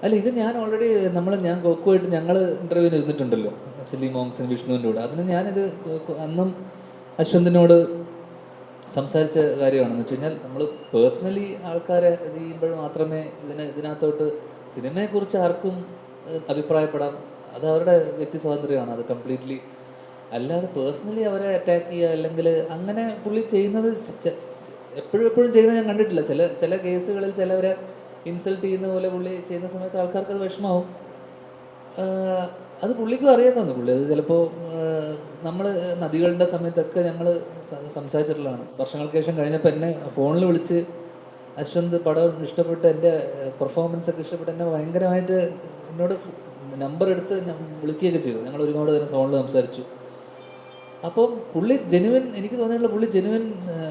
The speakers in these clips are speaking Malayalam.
അല്ല, ഇത് ഞാൻ ഓൾറെഡി ഞാൻ കോക്കുമായിട്ട് ഞങ്ങൾ ഇൻ്റർവ്യൂവിന് ഇരുന്നിട്ടുണ്ടല്ലോ, സില്ലി മോങ്സിന് വിഷ്ണുവിൻ്റെ കൂടെ. അതിന് ഞാനിത് അന്നും അശ്വന്തിനോട് സംസാരിച്ച കാര്യമാണെന്ന് വെച്ച് കഴിഞ്ഞാൽ, നമ്മൾ പേഴ്സണലി ആൾക്കാരെ ഇത് ചെയ്യുമ്പോൾ മാത്രമേ ഇതിനകത്തോട്ട് സിനിമയെക്കുറിച്ച് ആർക്കും അഭിപ്രായപ്പെടാം. അത് അവരുടെ വ്യക്തി സ്വാതന്ത്ര്യമാണ്, അത് കംപ്ലീറ്റ്ലി. അല്ലാതെ പേഴ്സണലി അവരെ അറ്റാക്ക് ചെയ്യുക അല്ലെങ്കിൽ അങ്ങനെ പുള്ളി ചെയ്യുന്നത് എപ്പോഴും എപ്പോഴും ചെയ്യുന്നത് ഞാൻ കണ്ടിട്ടില്ല. ചില കേസുകളിൽ ചിലവരെ ഇൻസൾട്ട് ചെയ്യുന്ന പോലെ പുള്ളി ചെയ്യുന്ന സമയത്ത് ആൾക്കാർക്ക് അത് വിഷമാവും. അത് പുള്ളിക്കും അറിയാമെന്ന് പുള്ളി. അത് ചിലപ്പോൾ നമ്മൾ നദികളുടെ സമയത്തൊക്കെ ഞങ്ങൾ സംസാരിച്ചിട്ടുള്ളതാണ്. വർഷങ്ങൾക്ക് ശേഷം കഴിഞ്ഞപ്പോൾ എന്നെ ഫോണിൽ വിളിച്ച് അശ്വന്ത് പടം ഇഷ്ടപ്പെട്ട്, എൻ്റെ പെർഫോമൻസ് ഒക്കെ ഇഷ്ടപ്പെട്ട് എന്നെ ഭയങ്കരമായിട്ട് എന്നോട് നമ്പർ എടുത്ത് വിളിക്കുകയൊക്കെ ചെയ്തു. ഞങ്ങൾ ഒരുപാട് തന്നെ ഫോണിൽ സംസാരിച്ചു. അപ്പോൾ പുള്ളി ജെനുവിൻ, എനിക്ക് തോന്നിയിട്ടുള്ള പുള്ളി ജെനുവിൻ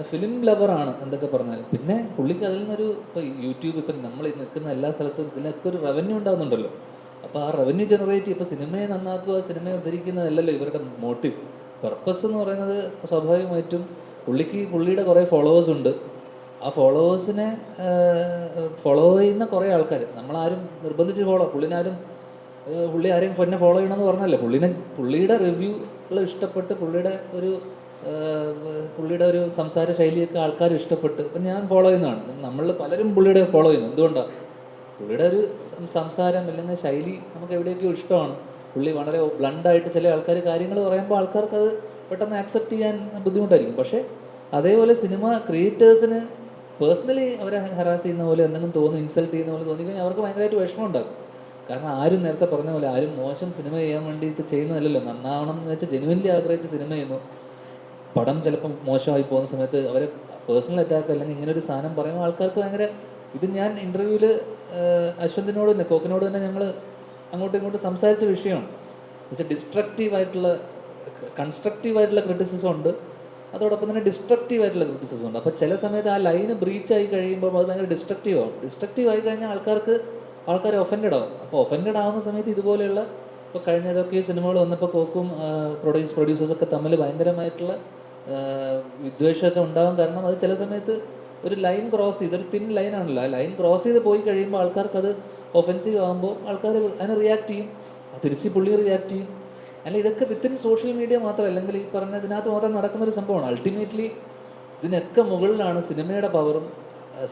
ഫിലിം ലവറാണ് എന്തൊക്കെ പറഞ്ഞാൽ. പിന്നെ പുള്ളിക്ക് അതിൽ നിന്നൊരു, ഇപ്പോൾ യൂട്യൂബ്, ഇപ്പം നമ്മൾ നിൽക്കുന്ന എല്ലാ സ്ഥലത്തും ഇതിനൊക്കെ ഒരു റവന്യൂ ഉണ്ടാകുന്നുണ്ടല്ലോ. അപ്പോൾ ആ റവന്യൂ ജനറേറ്റ്, ഇപ്പോൾ സിനിമയെ നന്നാക്കുക, സിനിമയെ ഉദ്ധരിക്കുന്നതല്ലല്ലോ ഇവരുടെ മോട്ടീവ്. പർപ്പസ് എന്ന് പറയുന്നത് സ്വാഭാവികമായിട്ടും പുള്ളിയുടെ കുറേ ഫോളോവേഴ്സ് ഉണ്ട്. ആ ഫോളോവേഴ്സിനെ ഫോളോ ചെയ്യുന്ന കുറേ ആൾക്കാർ, നമ്മളാരും നിർബന്ധിച്ച് പുള്ളി ആരെയും എന്നെ ഫോളോ ചെയ്യണമെന്ന് പറഞ്ഞല്ലേ. പുള്ളിയുടെ റിവ്യൂകൾ ഇഷ്ടപ്പെട്ട്, പുള്ളിയുടെ ഒരു സംസാര ശൈലിയൊക്കെ ആൾക്കാർ ഇഷ്ടപ്പെട്ട് ഇപ്പം ഞാൻ ഫോളോ ചെയ്യുന്നതാണ്. നമ്മൾ പലരും പുള്ളിയുടെ ഫോളോ ചെയ്യുന്നു. എന്തുകൊണ്ടാണ്? പുള്ളിയുടെ ഒരു സംസാരം അല്ലെങ്കിൽ ശൈലി നമുക്ക് എവിടെയൊക്കെയോ ഇഷ്ടമാണ്. പുള്ളി വളരെ ബ്ലണ്ടായിട്ട് ചില ആൾക്കാർ കാര്യങ്ങൾ പറയുമ്പോൾ ആൾക്കാർക്ക് അത് പെട്ടെന്ന് ആക്സെപ്റ്റ് ചെയ്യാൻ ബുദ്ധിമുട്ടായിരിക്കും. പക്ഷേ അതേപോലെ സിനിമ ക്രിയേറ്റേഴ്സിന് പേഴ്സണലി അവരെ ഹരാസ് ചെയ്യുന്ന പോലെ എന്തെങ്കിലും തോന്നി, ഇൻസൾട്ട് ചെയ്യുന്ന പോലെ തോന്നിക്കഴിഞ്ഞാൽ അവർക്ക് ഭയങ്കരമായിട്ട് വിഷമം ഉണ്ടാകും. കാരണം ആരും നേരത്തെ പറഞ്ഞ പോലെ ആരും മോശം സിനിമ ചെയ്യാൻ വേണ്ടിയിട്ട് ചെയ്യുന്നതല്ലല്ലോ. നന്നാവണം എന്ന് വെച്ചാൽ ജെനുവിൻലി ആഗ്രഹിച്ച് സിനിമ ചെയ്യുന്നു. പടം ചിലപ്പം മോശമായി പോകുന്ന സമയത്ത് അവരെ പേഴ്സണൽ അറ്റാക്ക് അല്ലെങ്കിൽ ഇങ്ങനെ ഒരു സാധനം പറയുമ്പോൾ ആൾക്കാർക്ക് ഭയങ്കര ഇത്. ഞാൻ ഇൻ്റർവ്യൂവിൽ അശ്വന്തിനോട് തന്നെ കോക്കിനോട് തന്നെ ഞങ്ങൾ അങ്ങോട്ടും ഇങ്ങോട്ടും സംസാരിച്ച വിഷയമാണ്. എന്നുവെച്ചാൽ ഡിസ്ട്രക്റ്റീവായിട്ടുള്ള, കൺസ്ട്രക്റ്റീവായിട്ടുള്ള ക്രിറ്റിസിസം ഉണ്ട്, അതോടൊപ്പം തന്നെ ഡിസ്ട്രക്റ്റീവ് ആയിട്ടുള്ള ക്രിറ്റിസിസം ഉണ്ട്. അപ്പോൾ ചില സമയത്ത് ആ ലൈന് ബ്രീച്ച് ആയി കഴിയുമ്പോൾ അത് ഭയങ്കര ഡിസ്ട്രക്റ്റീവ് ആവും. ഡിസ്ട്രക്റ്റീവ് ആയി കഴിഞ്ഞാൽ ആൾക്കാർ ഒഫൻഡഡ് ആവും. അപ്പോൾ ഒഫൻഡഡ് ആവുന്ന സമയത്ത് ഇതുപോലെയുള്ള, ഇപ്പോൾ കഴിഞ്ഞ ഏതൊക്കെ സിനിമകൾ വന്നപ്പോൾ കോക്കും പ്രൊഡ്യൂസേഴ്സൊക്കെ തമ്മിൽ ഭയങ്കരമായിട്ടുള്ള വിദ്വേഷമൊക്കെ ഉണ്ടാവാൻ കാരണം അത് ചില സമയത്ത് ഒരു ലൈൻ ക്രോസ് ചെയ്ത്, ഒരു തിൻ ലൈനാണല്ലോ, ആ ലൈൻ ക്രോസ് ചെയ്ത് പോയി കഴിയുമ്പോൾ ആൾക്കാർക്ക് അത് ഒഫൻസീവ് ആകുമ്പോൾ ആൾക്കാർ അതിന് റിയാക്ട് ചെയ്യും, തിരിച്ച് പുള്ളി റിയാക്ട് ചെയ്യും. അല്ല, ഇതൊക്കെ വിത്തിൻ സോഷ്യൽ മീഡിയ മാത്രമല്ല, അല്ലെങ്കിൽ ഈ പറഞ്ഞ ഇതിനകത്ത് മാത്രം നടക്കുന്നൊരു സംഭവമാണ്. അൾട്ടിമേറ്റ്ലി ഇതിനൊക്കെ മുകളിലാണ് സിനിമയുടെ പവറും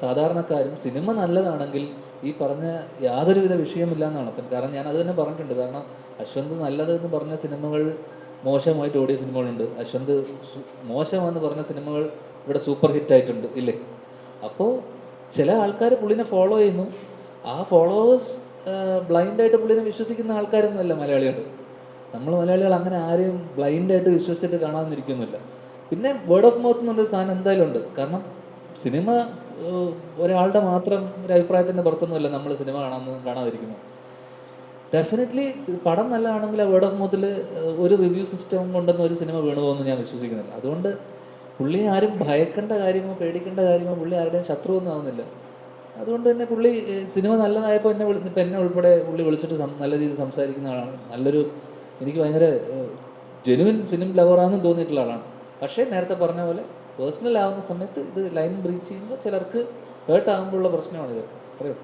സാധാരണക്കാരും. സിനിമ നല്ലതാണെങ്കിൽ ഈ പറഞ്ഞ യാതൊരുവിധ വിഷയമില്ല എന്നാണ്. അപ്പം കാരണം ഞാൻ അത് തന്നെ പറഞ്ഞിട്ടുണ്ട്. കാരണം അശ്വന്ത് നല്ലതെന്ന് പറഞ്ഞ സിനിമകൾ മോശമായിട്ട് ഓടിയ സിനിമകളുണ്ട്. അശ്വന്ത് മോശമെന്ന് പറഞ്ഞ സിനിമകൾ ഇവിടെ സൂപ്പർ ഹിറ്റ് ആയിട്ടുണ്ട്, ഇല്ലേ? അപ്പോൾ ചില ആൾക്കാർ പുള്ളിനെ ഫോളോ ചെയ്യുന്നു. ആ ഫോളോവേഴ്സ് ബ്ലൈൻഡായിട്ട് പുള്ളിനെ വിശ്വസിക്കുന്ന ആൾക്കാരൊന്നുമല്ല മലയാളികൾ. നമ്മൾ മലയാളികൾ അങ്ങനെ ആരെയും ബ്ലൈൻഡായിട്ട് വിശ്വസിച്ചിട്ട് കാണാമെന്നിരിക്കുന്നില്ല. പിന്നെ വേർഡ് ഓഫ് മൗത്ത് എന്നുള്ളൊരു സാധനം എന്തായാലും ഉണ്ട്. കാരണം സിനിമ ഒരാളുടെ മാത്രം ഒരു അഭിപ്രായത്തിൻ്റെ പുറത്തൊന്നുമല്ല നമ്മൾ സിനിമ കാണാതിരിക്കുന്നത്. ഡെഫിനറ്റ്ലി പടം നല്ലതാണെങ്കിൽ ആ വേർഡ് ഓഫ് മൗത്തിൽ ഒരു റിവ്യൂ സിസ്റ്റം കൊണ്ടൊന്നും ഒരു സിനിമ വീണു പോകുമെന്ന് ഞാൻ വിശ്വസിക്കുന്നില്ല. അതുകൊണ്ട് പുള്ളി ആരും ഭയക്കേണ്ട കാര്യമോ പേടിക്കേണ്ട കാര്യമോ, പുള്ളി ആരുടെയും ശത്രുവൊന്നും ആവുന്നില്ല. അതുകൊണ്ട് തന്നെ പുള്ളി സിനിമ നല്ലതായപ്പോൾ എന്നെ ഉൾപ്പെടെ പുള്ളി വിളിച്ചിട്ട് നല്ല രീതിയിൽ സംസാരിക്കുന്ന ആളാണ്. എനിക്ക് ഭയങ്കര ജെനുവിൻ ഫിലിം ലവറാണെന്ന് തോന്നിയിട്ടുള്ള ആളാണ്. പക്ഷേ നേരത്തെ പറഞ്ഞ പോലെ പേഴ്സണൽ ആവുന്ന സമയത്ത് ഇത് ലൈൻ ബ്രീച്ച് ചെയ്യുമ്പോൾ ചിലർക്ക് ഹേർട്ട് ആകുമ്പോഴുള്ള പ്രശ്നമാണ് ഇത്. അത്രയേ ഉള്ളൂ.